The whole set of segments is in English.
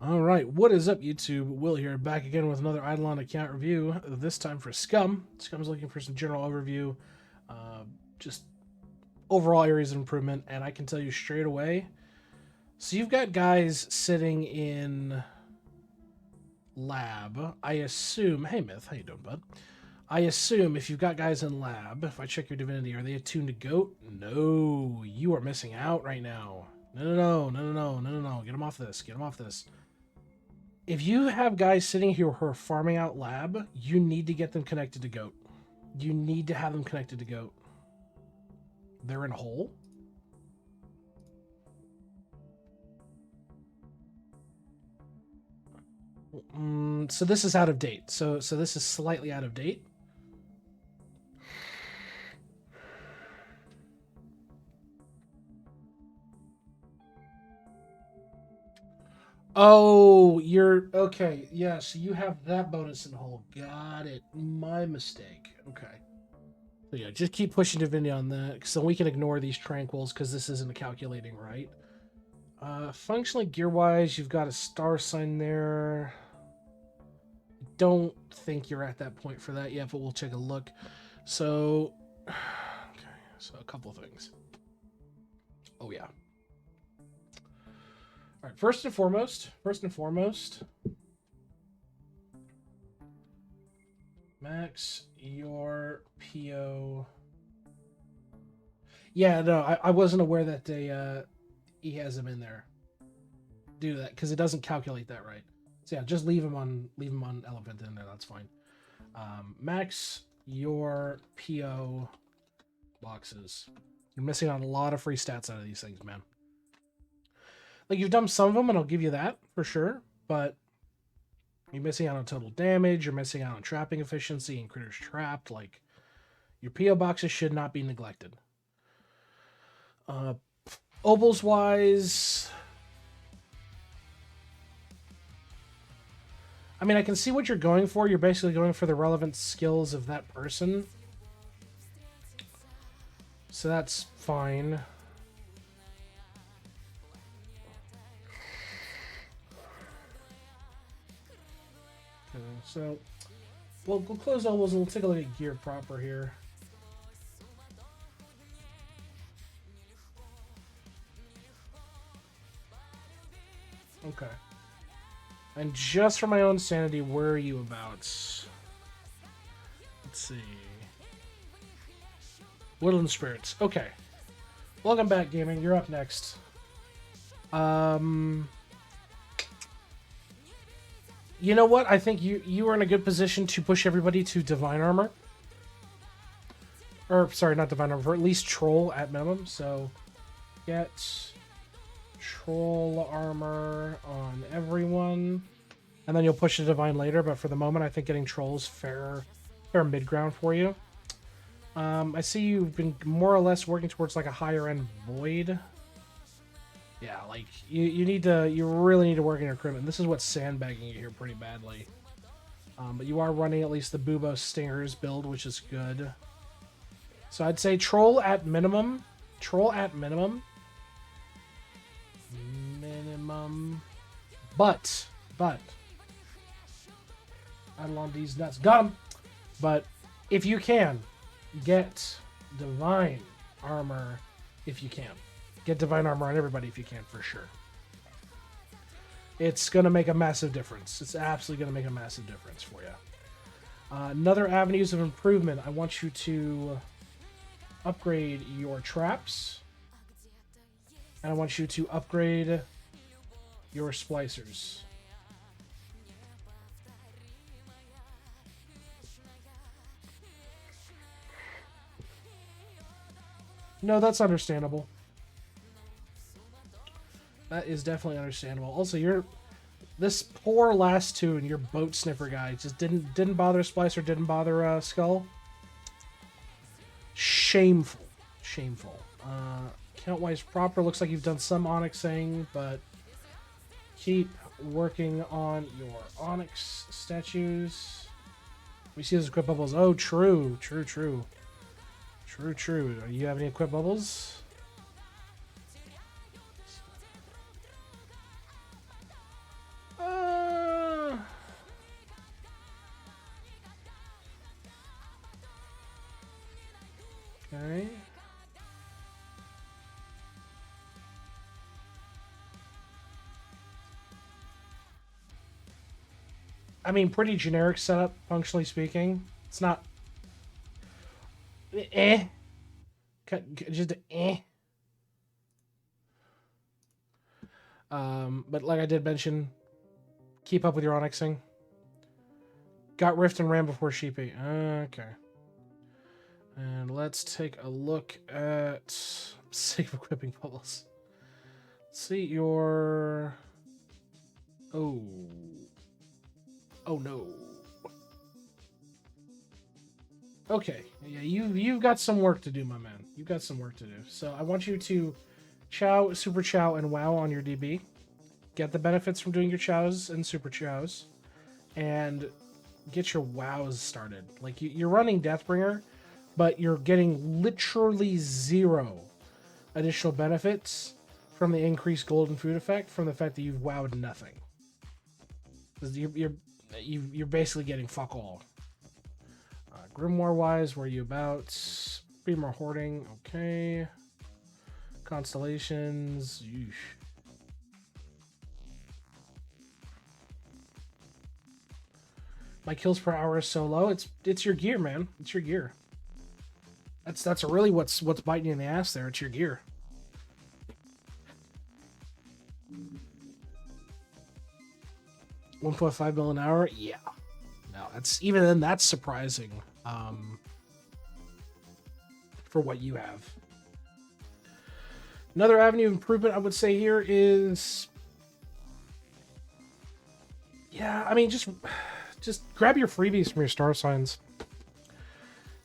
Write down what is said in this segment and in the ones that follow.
All right, what is up, YouTube? Will here, back again with another Eidolon account review. This time for Scum. Scum's looking for some general overview, just overall areas of improvement, and I can tell you straight away. So you've got guys sitting in lab. I assume. Hey, Myth, how you doing, bud? I assume if you've got guys in lab, if I check your divinity, are they attuned to goat? No, you are missing out right now. No. Get them off this. Get them off this. If you have guys sitting here who are farming out lab, you need to get them connected to goat. You need to have them connected to goat. They're in a hole. So this is out of date. So this is slightly out of date. Oh, you're okay. Yeah, so you have that bonus in the hole. Got it. My mistake. Okay. So yeah, just keep pushing divinity on that, so we can ignore these tranquils because this isn't calculating right. Functionally, gear-wise, you've got a star sign there. Don't think you're at that point for that yet, but we'll take a look. So, okay, so a couple of things. Oh yeah. All right, first and foremost, max your PO. Yeah, no, I wasn't aware that he has him in there. Do that because it doesn't calculate that right. So yeah, just leave him on elephant in there. That's fine. Max your PO boxes. You're missing on a lot of free stats out of these things, man. Like, you've done some of them, and I'll give you that for sure. But you're missing out on total damage. You're missing out on trapping efficiency and critters trapped. Like, your PO boxes should not be neglected. Obols wise, I mean, I can see what you're going for. You're basically going for the relevant skills of that person. So that's fine. Okay, so we'll close Obols and we'll take a look at gear proper here. Okay. And just for my own sanity, where are you about? Let's see. Woodland Spirits. Okay. Welcome back, gaming. You're up next. You know what? I think you are in a good position to push everybody to Divine Armor. Or, sorry, not Divine Armor, or at least Troll at minimum. So, get Troll Armor on everyone. And then you'll push the Divine later, but for the moment, I think getting Troll's fair mid-ground for you. I see you've been more or less working towards like a higher-end Void. Yeah, like, you really need to work in your equipment. This is what's sandbagging you here pretty badly. But you are running at least the Bubo Stingers build, which is good. So I'd say Troll at minimum. But Eidolon D's nuts. Got him! But if you can, get Divine Armor if you can. Get Divine Armor on everybody if you can, for sure. It's going to make a massive difference. It's absolutely going to make a massive difference for you. Another avenues of improvement. I want you to upgrade your traps. And I want you to upgrade your splicers. No, that's understandable. That is definitely understandable. Also, this poor last tune, your boat sniffer guy, just didn't bother Splicer, didn't bother Skull. Shameful. Count-wise proper, looks like you've done some Onyxing, but keep working on your Onyx statues. We see those equip bubbles. Oh, true. Do you have any equip bubbles? I mean, pretty generic setup, functionally speaking. It's not eh, just eh. But like I did mention, keep up with your Onyxing. Got Rift and Ram before Sheepy. Okay. And let's take a look at safe equipping bubbles. Let's see your. Oh. Oh no. Okay. Yeah, you've got some work to do, my man. You've got some work to do. So I want you to Chow, Super Chow, and Wow on your DB. Get the benefits from doing your Chows and Super Chows. And get your Wows started. Like, you're running Deathbringer, but you're getting literally 0 additional benefits from the increased golden food effect from the fact that you've wowed nothing. You're basically getting fuck all. Grimoire wise, where are you about? Be more hoarding, okay. Constellations, yeesh. My kills per hour is so low. It's your gear, man. It's your gear. That's really what's biting you in the ass there. It's your gear. $1.5 million an hour. Yeah. No, that's surprising. For what you have. Another avenue of improvement I would say here is, yeah, I mean, just grab your freebies from your star signs.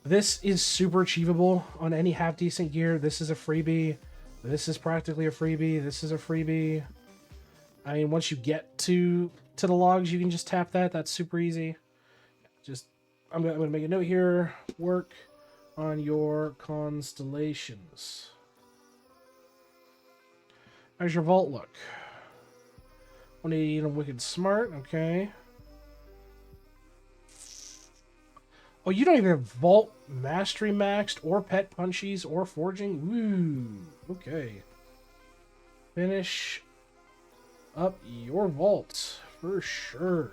This is super achievable on any half decent gear. This is a freebie. This is practically a freebie. This is a freebie. I mean, once you get to the logs, you can just tap that. That's super easy. I'm gonna make a note here. Work on your constellations. How's your vault look? 180 and wicked smart. Okay. Oh, you don't even have Vault Mastery maxed, or Pet Punchies, or Forging? Ooh, okay. Finish up your vault, for sure.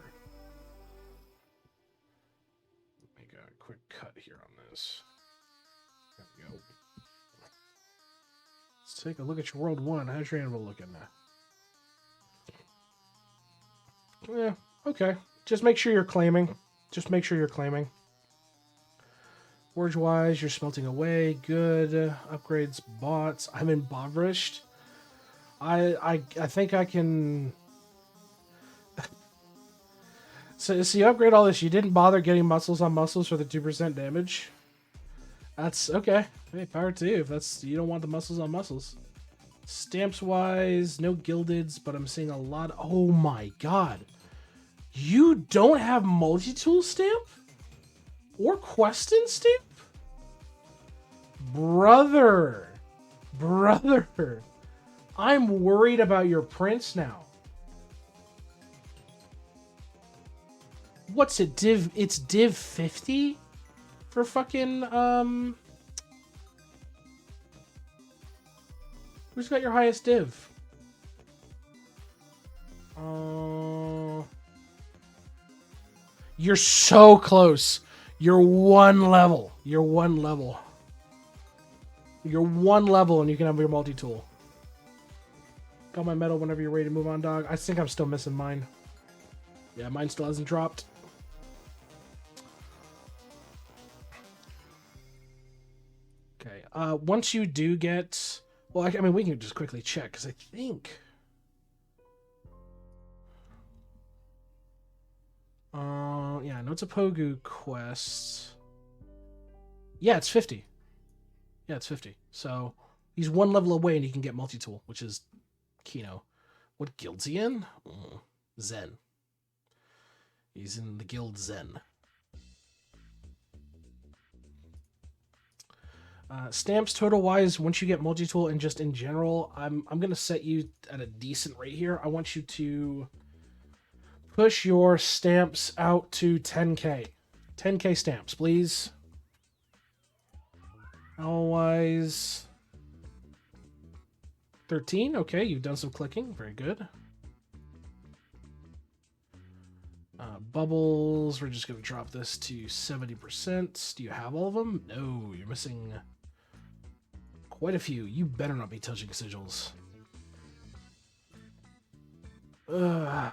Make a quick cut here on this. There we go. Let's take a look at your World 1. How's your animal looking now? Yeah, okay. Just make sure you're claiming. Forge-wise, you're smelting away. Good. Upgrades, bots. I'm impoverished. I think I can... So you upgrade all this. You didn't bother getting muscles on muscles for the 2% damage. That's okay. Hey, power to you if that's... You don't want the muscles on muscles. Stamps-wise, no gildeds, but I'm seeing a lot... Oh my god. You don't have multi-tool stamp? Or Questin stamp? Brother. I'm worried about your prints now. What's it, div? It's div 50? For fucking, Who's got your highest div? You're so close. You're one level. You're one level and you can have your multi-tool. Got my medal whenever you're ready to move on, dog. I think I'm still missing mine. Yeah, mine still hasn't dropped. Okay, once you do get... Well, I mean, we can just quickly check, because I think... yeah, no, it's a Pogu quest. Yeah, it's 50. Yeah, it's 50. So, he's one level away and he can get multi-tool, which is Kino. What guild's he in? Zen. He's in the guild Zen. Stamps total-wise, once you get multi-tool and just in general, I'm going to set you at a decent rate here. I want you to push your stamps out to 10k. 10k stamps, please. Otherwise, 13. Okay, you've done some clicking. Very good. Bubbles, we're just going to drop this to 70%. Do you have all of them? No, you're missing quite a few. You better not be touching sigils. Ugh.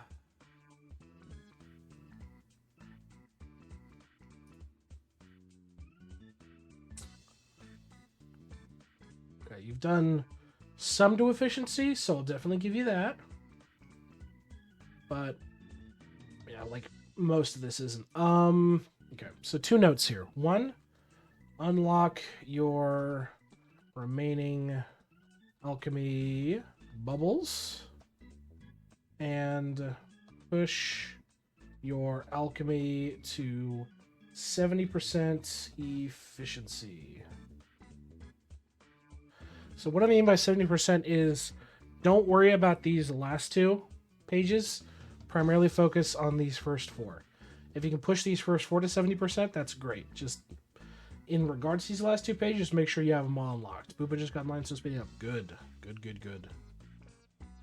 Okay, you've done some to efficiency, so I'll definitely give you that. But yeah, like most of this isn't. Okay, so 2 notes here. 1, unlock your remaining alchemy bubbles and push your alchemy to 70% efficiency. So what I mean by 70% is don't worry about these last 2 pages. Primarily focus on these first 4. If you can push these first 4 to 70%, that's great. Just in regards to these last 2 pages, make sure you have them all unlocked. Booba just got mine, so speeding up. Good. Good, good, good.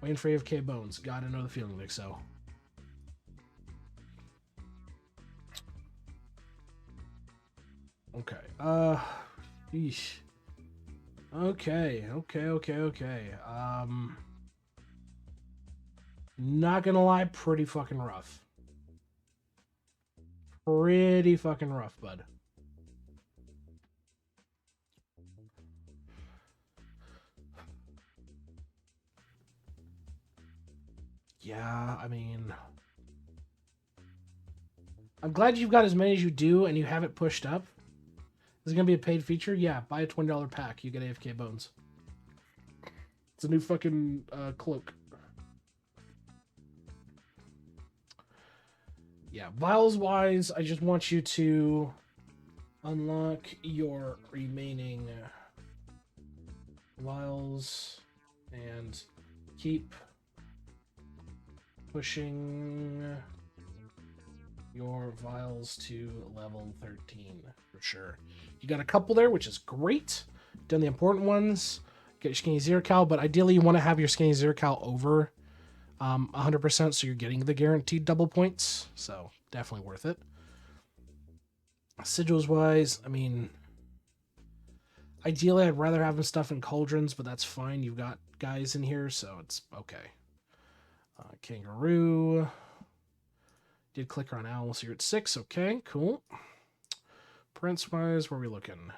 Waiting for AFK Bones. Gotta know the feeling, Vixo. Okay. Yeesh. Okay. Not gonna lie, pretty fucking rough. Pretty fucking rough, bud. Yeah, I mean, I'm glad you've got as many as you do and you have it pushed up. Is it gonna be a paid feature? Yeah, buy a $20 pack. You get AFK Bones. It's a new fucking cloak. Yeah, vials wise, I just want you to unlock your remaining vials and keep pushing your vials to level 13 for sure. You got a couple there, which is great. Done the important ones. Get your skinny zero cal, but ideally you want to have your skinny zero cal over 100%, so you're getting the guaranteed double points. So definitely worth it. Sigils wise, I mean, ideally I'd rather have them stuff in cauldrons, but that's fine. You've got guys in here, so it's okay. Kangaroo. Did click on owl, so you're at 6. Okay, cool. Prince wise, where are we looking?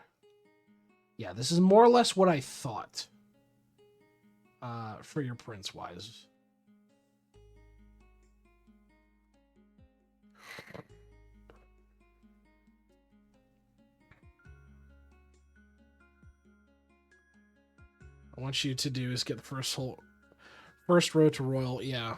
Yeah, this is more or less what I thought for your prince wise. I want you to do is get the first row to royal. Yeah.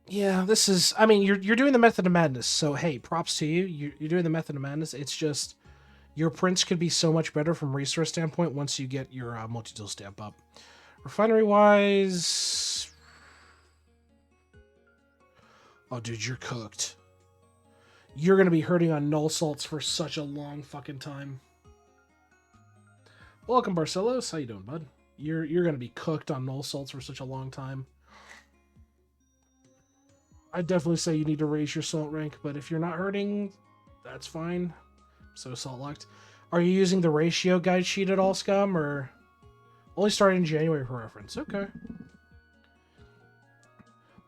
Yeah, this is, I mean, you're doing the Method of Madness, so hey, props to you. You're doing the Method of Madness. It's just your prints could be so much better from resource standpoint once you get your multi-tool stamp up. Refinery wise, oh dude, you're cooked. You're gonna be hurting on null salts for such a long fucking time. Welcome, Barcelos. How you doing, bud? You're gonna be cooked on null salts for such a long time. I definitely say you need to raise your salt rank, but if you're not hurting, that's fine. So salt locked. Are you using the ratio guide sheet at all, Scum, or only started in January for reference? Okay.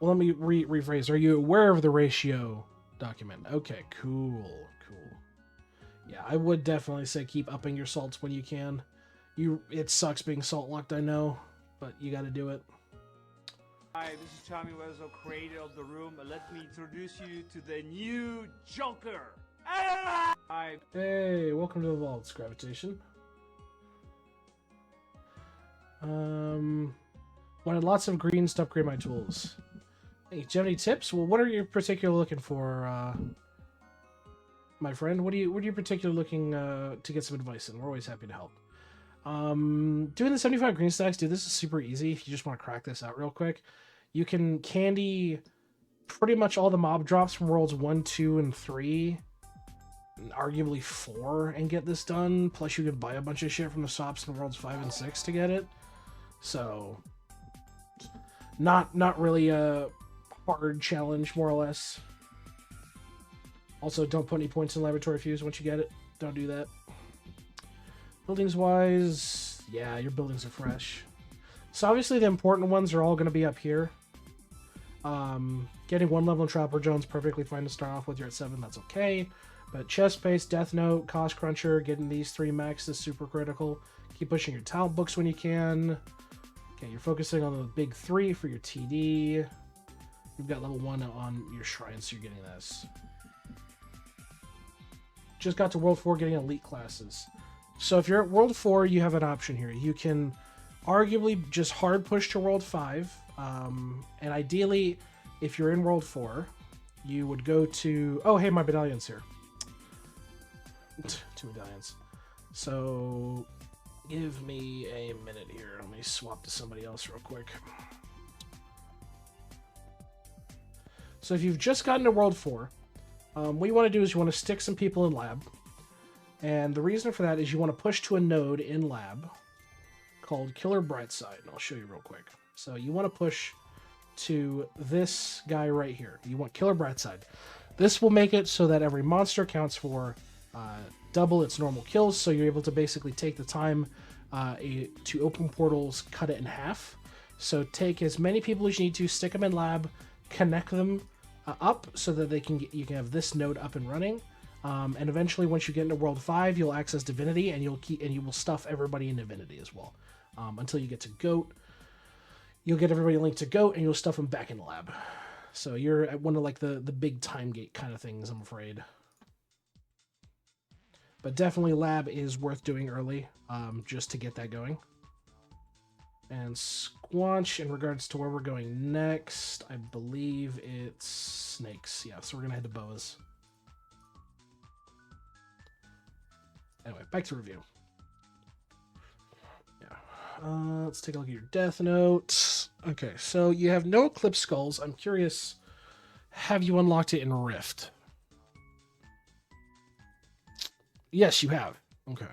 Well, let me rephrase. Are you aware of the ratio document? Okay, cool. Yeah, I would definitely say keep upping your salts when you can. It sucks being salt locked, I know, but you got to do it. Hi, this is Chow and Wow, creator of the room. Let me introduce you to the new Joker. Hi. Hey, welcome to the vaults, Gravitation. Wanted lots of greens to upgrade my tools. Hey, do you have any tips? Well, what are you particularly looking for, my friend? What are you particularly looking to get some advice in? We're always happy to help. Doing the 75 green stacks, dude, this is super easy. If you just want to crack this out real quick, you can candy pretty much all the mob drops from worlds 1, 2, and 3, and arguably 4, and get this done. Plus, you could buy a bunch of shit from the shops in worlds 5 and 6 to get it. So, Not really a hard challenge, more or less. Also, don't put any points in laboratory fuse once you get it. Don't do that. Buildings wise, yeah, your buildings are fresh. So obviously the important ones are all going to be up here. Getting 1 level in Trapper Jones perfectly fine to start off with. You're at 7, that's okay. But Chest Pace, Death Note, Cost Cruncher, getting these 3 max is super critical. Keep pushing your talent books when you can. Okay, you're focusing on the big 3 for your TD. You've got level 1 on your shrine, so you're getting this. Just got to World 4 getting elite classes. So if you're at World 4, you have an option here. You can arguably just hard push to World 5. And ideally, if you're in World 4, you would go to... Oh, hey, my medallion's here. 2 medallions. So give me a minute here. Let me swap to somebody else real quick. So if you've just gotten to World 4, what you want to do is you want to stick some people in lab. And the reason for that is you want to push to a node in lab called Killer Brightside. And I'll show you real quick. So you want to push to this guy right here. You want Killer Brightside. This will make it so that every monster counts for double its normal kills. So you're able to basically take the time to open portals, cut it in half. So take as many people as you need to, stick them in lab, connect them up so that you can have this node up and running. And eventually, once you get into World 5, you'll access Divinity, and you will stuff everybody in Divinity as well. Until you get to Goat, you'll get everybody linked to Goat, and you'll stuff them back in the lab. So you're at one of like the big time gate kind of things, I'm afraid. But definitely lab is worth doing early, just to get that going. And Squanch, in regards to where we're going next, I believe it's snakes. Yeah, so we're gonna head to boas. Anyway, back to review. Yeah. Let's take a look at your Death Note. Okay, so you have no Eclipse Skulls. I'm curious, have you unlocked it in Rift? Yes, you have. Okay.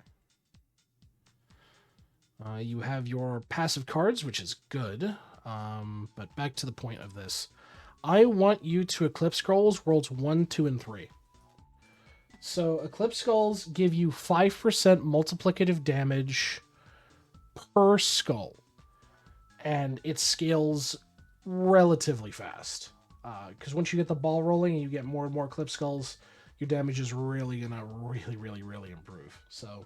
You have your passive cards, which is good. But back to the point of this. I want you to Eclipse Scrolls Worlds 1, 2, and 3. So Eclipse Skulls give you 5% multiplicative damage per skull. And it scales relatively fast. Because once you get the ball rolling and you get more and more Eclipse Skulls, your damage is really going to really improve. So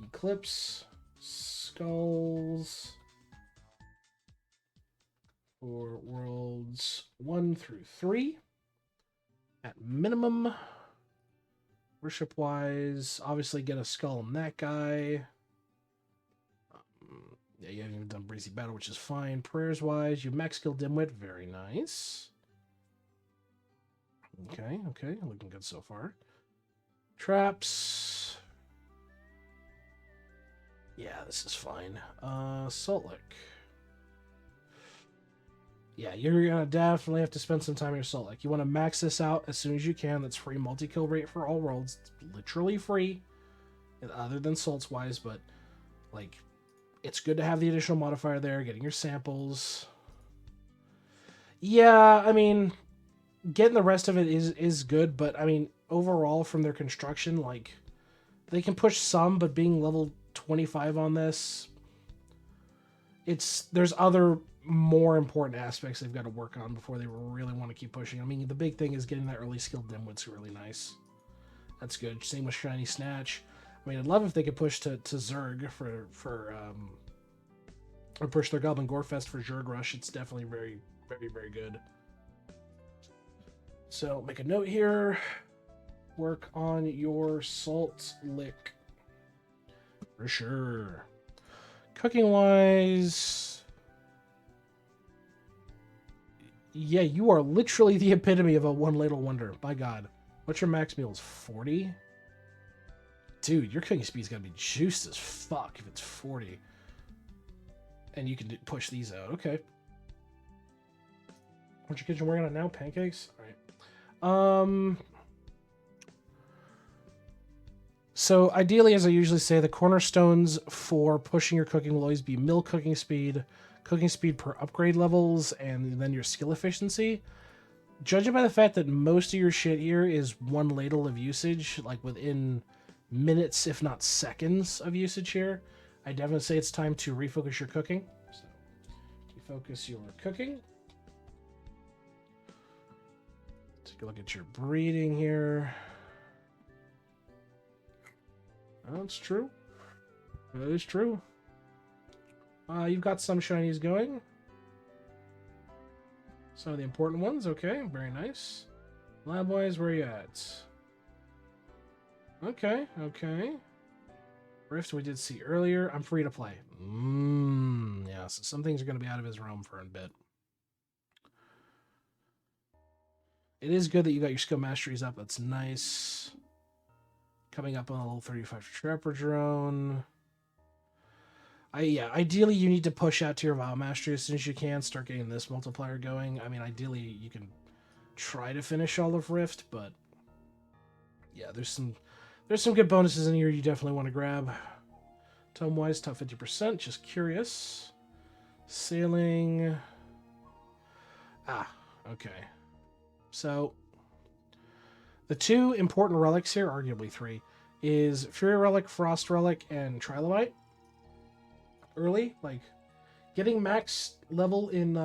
Eclipse Skulls for Worlds 1 through 3. At minimum... Worship-wise, obviously get a skull on that guy. Yeah, you haven't even done Breezy Battle, which is fine. Prayers-wise, you max skill Dimwit. Very nice. Okay. Looking good so far. Traps. Yeah, this is fine. Saltlick. Yeah, you're going to definitely have to spend some time on your Saltlick. You want to max this out as soon as you can. That's free multi-kill rate for all worlds. It's literally free, other than Salts-wise, but, like, it's good to have the additional modifier there, getting your samples. Yeah, I mean, getting the rest of it is good, but, I mean, overall, from their construction, like, they can push some, but being level 25 on this, there's other more important aspects they've got to work on before they really want to keep pushing. I mean, the big thing is getting that early skill Dimwit's really nice. That's good. Same with Shiny Snatch. I mean, I'd love if they could push to Zerg or push their Goblin Gorefest for Zerg Rush. It's definitely very good. So make a note here. Work on your Saltlick for sure. Cooking wise, yeah, you are literally the epitome of a one ladle wonder. By God. What's your max meals? 40? Dude, your cooking speed's gotta be juiced as fuck if it's 40. And you can push these out. Okay. What's your kitchen working on now? Pancakes? Alright. So ideally, as I usually say, the cornerstones for pushing your cooking will always be mill cooking speed per upgrade levels, and then your skill efficiency. Judging by the fact that most of your shit here is one ladle of usage, like within minutes, if not seconds of usage here, I definitely say it's time to refocus your cooking. So, refocus your cooking. Take a look at your breeding here. That's true. That is true. You've got some shinies going. Some of the important ones. Okay, very nice. Lab-wise, where are you at? Okay, okay. Rift we did see earlier. I'm free to play. Yeah, so some things are going to be out of his realm for a bit. It is good that you got your skill masteries up. That's nice. Coming up on a level 35 Trapper Drone. Yeah, ideally you need to push out to your Vial Mastery as soon as you can. Start getting this multiplier going. I mean, ideally you can try to finish all of Rift, but yeah, there's some good bonuses in here you definitely want to grab. Tome-wise, top 50%. Just curious. Sailing. Okay. So, the two important relics here, arguably three, is Fury Relic, Frost Relic, and Trilobite. Early, like, getting max level in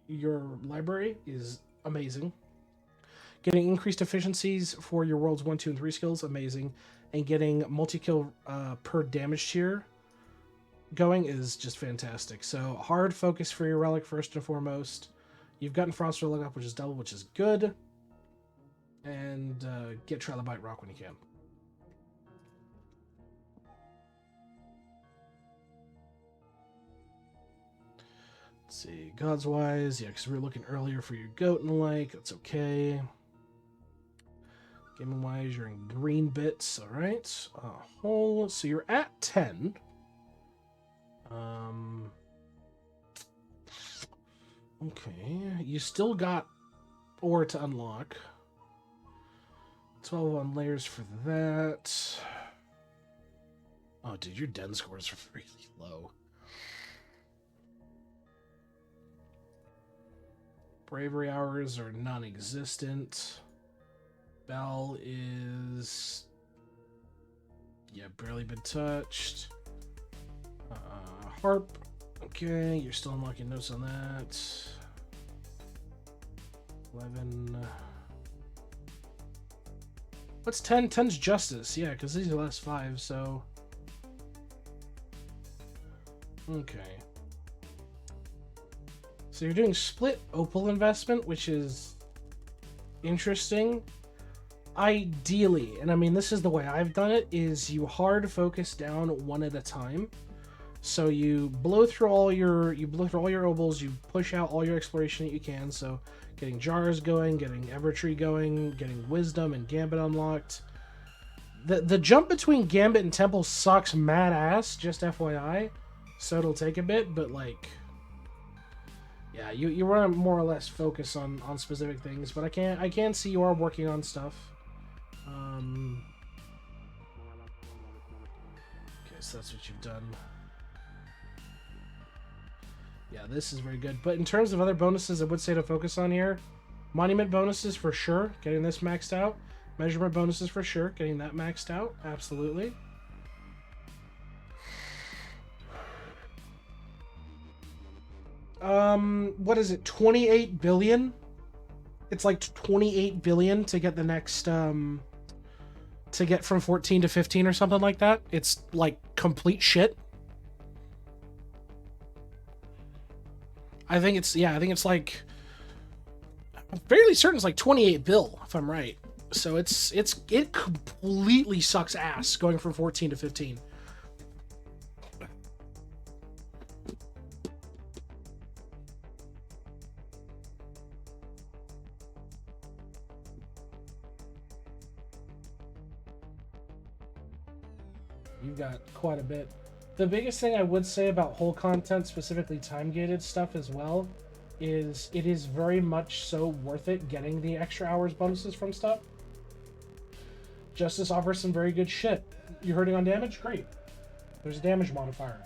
your library is amazing. Getting increased efficiencies for your worlds 1, 2, and 3 skills, amazing. And getting multi-kill per damage tier going is just fantastic. So, hard focus for your relic first and foremost. You've gotten Frost Relic up, which is double, which is good. And get Trilobite Rock when you can. Let's see, gods-wise, yeah, because we were looking earlier for your goat and the like. That's okay. Gaming-wise, you're in green bits, all right. So you're at 10. Okay, you still got ore to unlock. 12 on layers for that. Oh, dude, your den scores are really low. Bravery hours are non-existent. Bell is... yeah, barely been touched. Harp. Okay, you're still unlocking notes on that. 11... What's 10? 10's Justice. Yeah, because these are the last 5, so... okay. So you're doing split opal investment, which is interesting. Ideally, and I mean this is the way I've done it, is you hard focus down one at a time. So you blow through all your opals, you push out all your exploration that you can. So getting jars going, getting Evertree going, getting wisdom and Gambit unlocked. The jump between Gambit and Temple sucks mad ass, just FYI. So it'll take a bit, but like, yeah, you want to more or less focus on specific things. But I can see you are working on stuff. Okay, so that's what you've done. Yeah, this is very good. But in terms of other bonuses, I would say to focus on here. Monument bonuses for sure, getting this maxed out. Measurement bonuses for sure, getting that maxed out. Absolutely. What is it? 28 billion? It's like 28 billion to get the next, to get from 14 to 15 or something like that. It's like complete shit. I think it's like, I'm fairly certain it's like 28 bill, if I'm right. So it completely sucks ass going from 14 to 15. You've got quite a bit. The biggest thing I would say about whole content, specifically time-gated stuff as well, is it is very much so worth it getting the extra hours bonuses from stuff. Justice offers some very good shit. You're hurting on damage? Great. There's a damage modifier.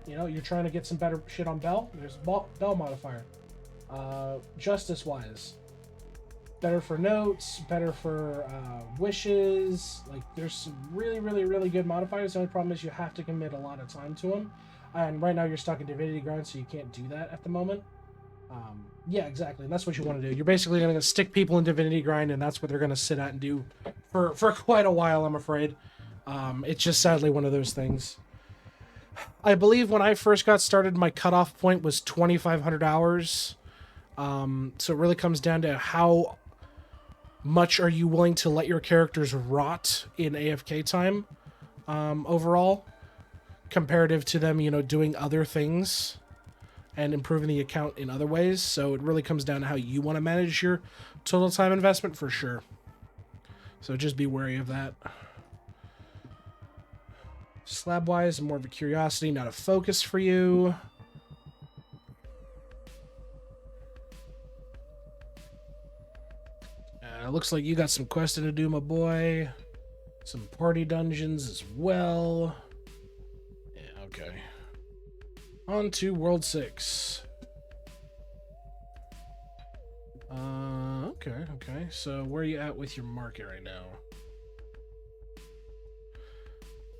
You know, you're trying to get some better shit on Bell? There's a Bell modifier. Justice-wise, better for notes, better for wishes. Like, there's some really, really, really good modifiers. The only problem is you have to commit a lot of time to them. And right now you're stuck in Divinity Grind, so you can't do that at the moment. Yeah, exactly. And that's what you want to do. You're basically going to stick people in Divinity Grind, and that's what they're going to sit at and do for quite a while, I'm afraid. It's just sadly one of those things. I believe when I first got started, my cutoff point was 2,500 hours. So it really comes down to how much are you willing to let your characters rot in AFK time overall, comparative to them, you know, doing other things and improving the account in other ways. So it really comes down to how you want to manage your total time investment for sure. So just be wary of that. Slab-wise, more of a curiosity, not a focus for you. Looks like you got some questing to do, my boy. Some party dungeons as well. Yeah, okay. On to World 6. Okay. So where are you at with your market right now?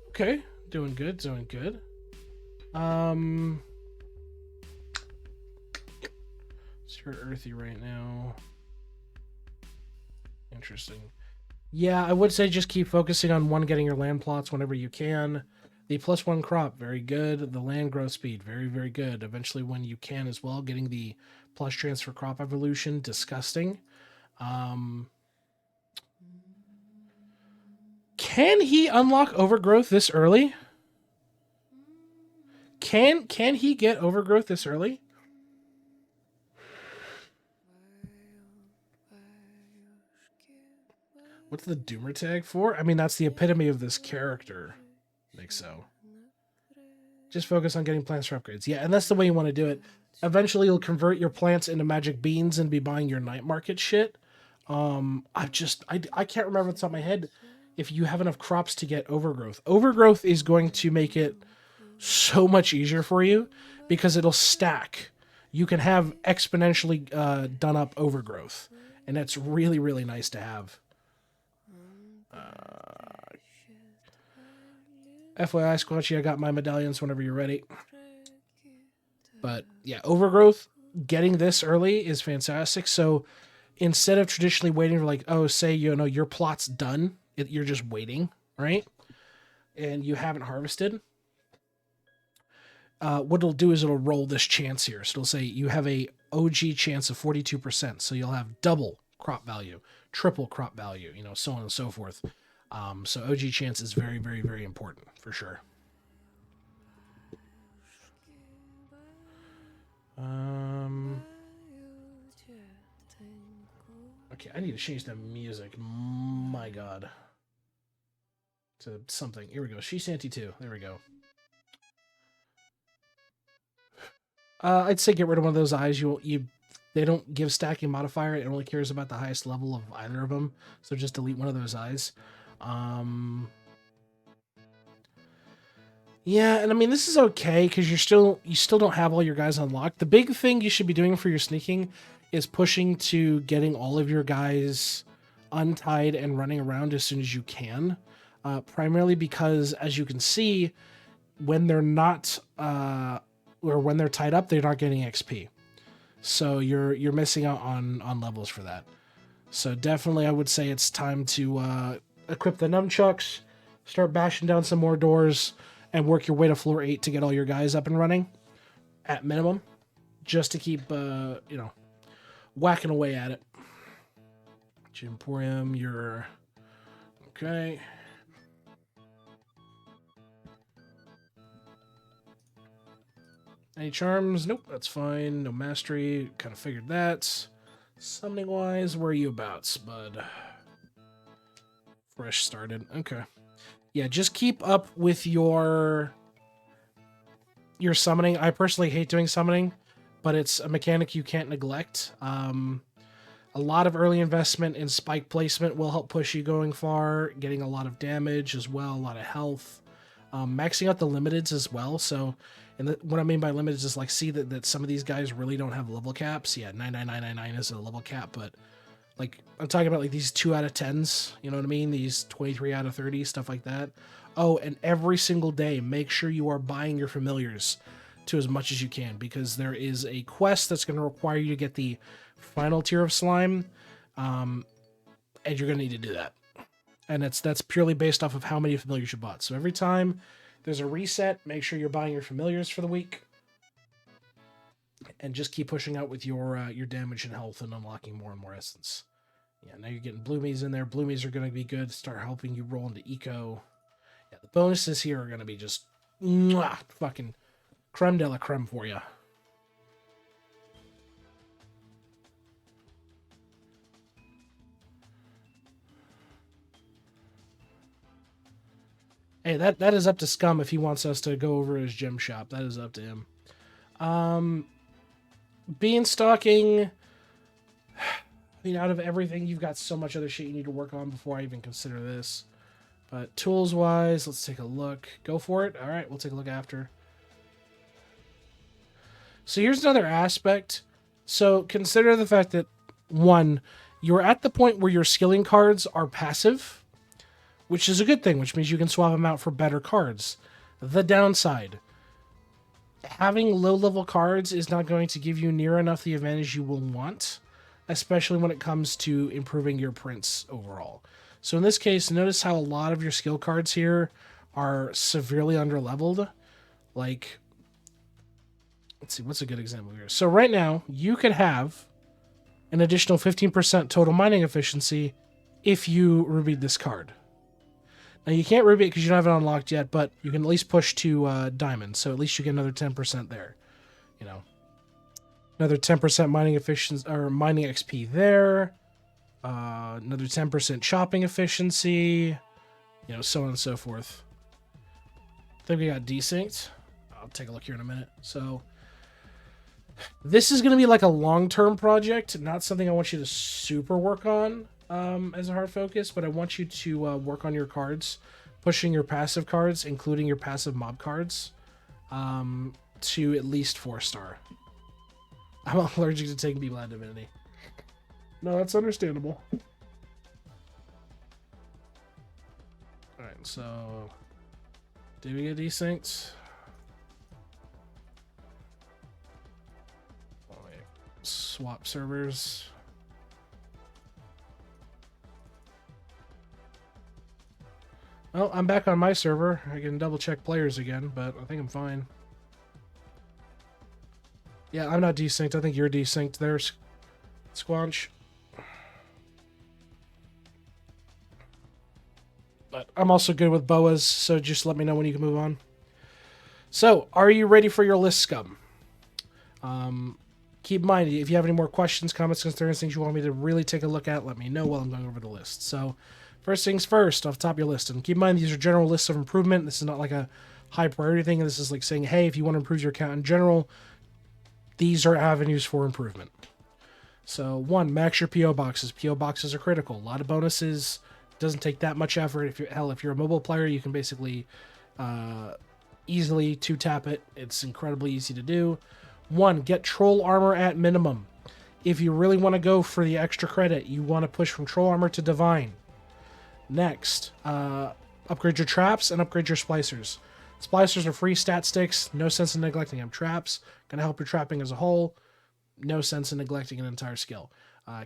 Okay, doing good. It's your earthy right now. Interesting. Yeah, I would say just keep focusing on getting your land plots whenever you can. The +1 crop, very good. The land growth speed, very, very good. Eventually, when you can as well, getting the plus transfer crop evolution, disgusting. Can he unlock overgrowth this early? Can he get overgrowth this early? What's the Doomer tag for? I mean, that's the epitome of this character. I think so. Just focus on getting plants for upgrades. Yeah, and that's the way you want to do it. Eventually, you'll convert your plants into magic beans and be buying your night market shit. I can't remember off the top of my head if you have enough crops to get overgrowth. Overgrowth is going to make it so much easier for you because it'll stack. You can have exponentially done up overgrowth, and that's really, really nice to have. FYI, Squatchy, I got my medallions whenever you're ready. But yeah, overgrowth, getting this early is fantastic. So instead of traditionally waiting for like, oh, say, you know, your plot's done, you're just waiting, right? And you haven't harvested. What it'll do is it'll roll this chance here. So it'll say you have a OG chance of 42%. So you'll have double crop value, triple crop value, you know, so on and so forth. So OG chance is very, very, very important for sure. Okay, I need to change the music. My God. To something. Here we go. She's Santy 2. There we go. I'd say get rid of one of those eyes. They don't give stacking modifier. It only cares about the highest level of either of them. So just delete one of those eyes. Yeah, and I mean, this is okay because you still don't have all your guys unlocked. The big thing you should be doing for your sneaking is pushing to getting all of your guys untied and running around as soon as you can. Primarily because, as you can see, when they're not or when they're tied up, they're not getting XP. So you're missing out on levels for that. So definitely, I would say it's time to equip the nunchucks, start bashing down some more doors, and work your way to floor 8 to get all your guys up and running, at minimum, just to keep whacking away at it. Emporium, you're okay. Any charms? Nope, that's fine. No mastery. Kind of figured that. Summoning wise, where are you about, bud? Fresh started. Okay. Yeah, just keep up with your summoning. I personally hate doing summoning, but it's a mechanic you can't neglect. A lot of early investment in spike placement will help push you going far, getting a lot of damage as well, a lot of health. Maxing out the limiteds as well. So, what I mean by limiteds is like, see that some of these guys really don't have level caps. Yeah, 99999 is a level cap, but like I'm talking about like these 2 out of 10s. You know what I mean? These 23 out of 30, stuff like that. Oh, and every single day, make sure you are buying your familiars to as much as you can, because there is a quest that's going to require you to get the final tier of slime, and you're going to need to do that. And that's purely based off of how many familiars you bought. So every time there's a reset, make sure you're buying your familiars for the week, and just keep pushing out with your damage and health and unlocking more and more essence. Yeah, now you're getting bloomies in there. Bloomies are going to be good. Start helping you roll into eco. Yeah, the bonuses here are going to be just fucking creme de la creme for you. Hey, that is up to Scum if he wants us to go over his gem shop. That is up to him. Beanstalking. I mean, out of everything, you've got so much other shit you need to work on before I even consider this. But tools-wise, let's take a look. Go for it. All right, we'll take a look after. So here's another aspect. So consider the fact that, one, you're at the point where your skilling cards are passive, which is a good thing, which means you can swap them out for better cards. The downside, having low-level cards is not going to give you near enough the advantage you will want, especially when it comes to improving your prints overall. So in this case, notice how a lot of your skill cards here are severely underleveled. Like, let's see, what's a good example here? So right now, you could have an additional 15% total mining efficiency if you rubied this card. Now, you can't ruby it because you don't have it unlocked yet, but you can at least push to diamond, so at least you get another 10% there. You know, another 10% mining efficiency, or mining XP there. Another 10% chopping efficiency. You know, so on and so forth. I think we got desynced. I'll take a look here in a minute. So, this is going to be like a long-term project, not something I want you to super work on as a hard focus, but I want you to work on your cards, pushing your passive cards, including your passive mob cards, to at least 4-star. I'm allergic to taking people out of Divinity. No, that's understandable. Alright, so did we get desynced? Oh, wait. Swap servers. Well, I'm back on my server. I can double check players again, but I think I'm fine. Yeah, I'm not desynced. I think you're desynced there, Squanch. But I'm also good with boas, so just let me know when you can move on. So, are you ready for your list, Scum? Keep in mind, if you have any more questions, comments, concerns, things you want me to really take a look at, let me know while I'm going over the list. So, first things first, off the top of your list. And keep in mind, these are general lists of improvement. This is not like a high priority thing. This is like saying, hey, if you want to improve your account in general, these are avenues for improvement. So, 1, max your PO boxes. PO boxes are critical. A lot of bonuses. Doesn't take that much effort. If you're a mobile player, you can basically easily 2-tap it. It's incredibly easy to do. 1, get troll armor at minimum. If you really want to go for the extra credit, you want to push from troll armor to divine. Next, upgrade your traps and upgrade your splicers. Splicers are free stat sticks. No sense in neglecting them. Traps, going to help your trapping as a whole. No sense in neglecting an entire skill.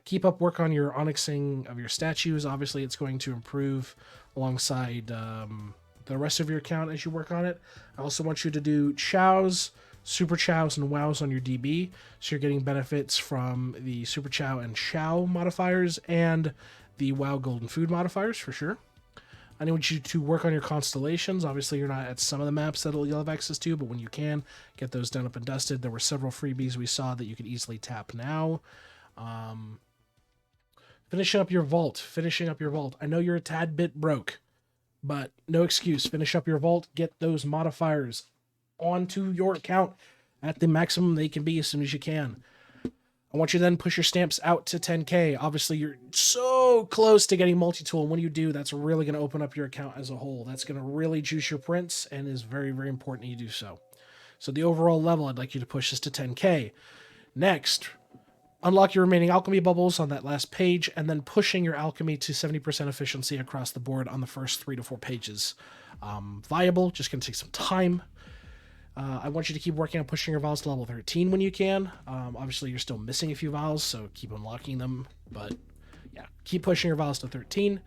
Keep up work on your onyxing of your statues. Obviously, it's going to improve alongside the rest of your account as you work on it. I also want you to do chows, super chows, and wows on your DB. So you're getting benefits from the super chow and chow modifiers and the wow golden food modifiers for sure. I need you to work on your constellations. Obviously, you're not at some of the maps that you'll have access to, but when you can, get those done up and dusted. There were several freebies we saw that you could easily tap now. Finishing up your vault. I know you're a tad bit broke, but no excuse. Finish up your vault. Get those modifiers onto your account at the maximum they can be as soon as you can. I want you to then push your stamps out to 10K. Obviously, you're so close to getting multi-tool. When you do, that's really going to open up your account as a whole. That's going to really juice your prints and is very, very important you do so. So the overall level, I'd like you to push this to 10K. Next, unlock your remaining alchemy bubbles on that last page, and then pushing your alchemy to 70% efficiency across the board on the first 3 to 4 pages. Viable, just going to take some time. I want you to keep working on pushing your vials to level 13 when you can. Obviously, you're still missing a few vials, so keep unlocking them. But yeah, keep pushing your vials to 13.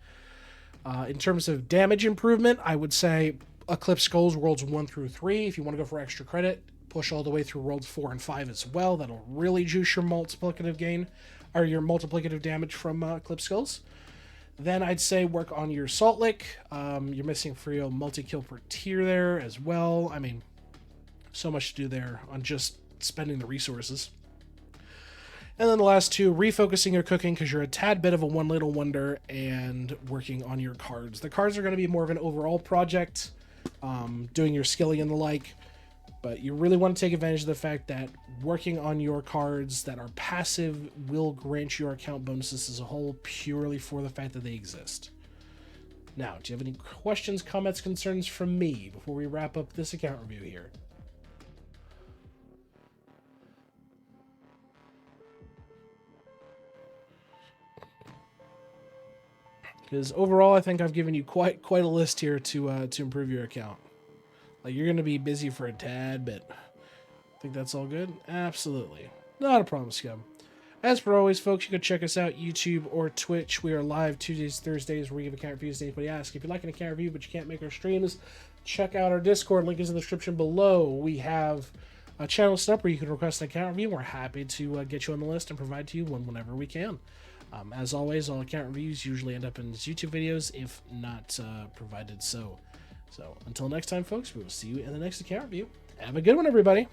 In terms of damage improvement, I would say Eclipse Skulls Worlds 1 through 3. If you want to go for extra credit, push all the way through Worlds 4 and 5 as well. That'll really juice your multiplicative gain, or your multiplicative damage from Eclipse Skulls. Then I'd say work on your Saltlick. You're missing for your multi-kill per tier there as well. I mean, so much to do there on just spending the resources. And then the last two, refocusing your cooking because you're a tad bit of a one little wonder, and working on your cards. The cards are going to be more of an overall project, doing your skilling and the like, but you really want to take advantage of the fact that working on your cards that are passive will grant your account bonuses as a whole purely for the fact that they exist. Now, do you have any questions, comments, concerns from me before we wrap up this account review here? Because overall, I think I've given you quite a list here to improve your account. Like, you're going to be busy for a tad bit. Think that's all good? Absolutely. Not a problem, Scum. As per always, folks, you can check us out YouTube or Twitch. We are live Tuesdays, Thursdays, where we give account reviews to anybody asks. If you like an account review but you can't make our streams, check out our Discord. Link is in the description below. We have a channel set up where you can request an account review. We're happy to get you on the list and provide to you whenever we can. As always, all account reviews usually end up in YouTube videos, if not provided so. So, until next time, folks, we will see you in the next account review. Have a good one, everybody.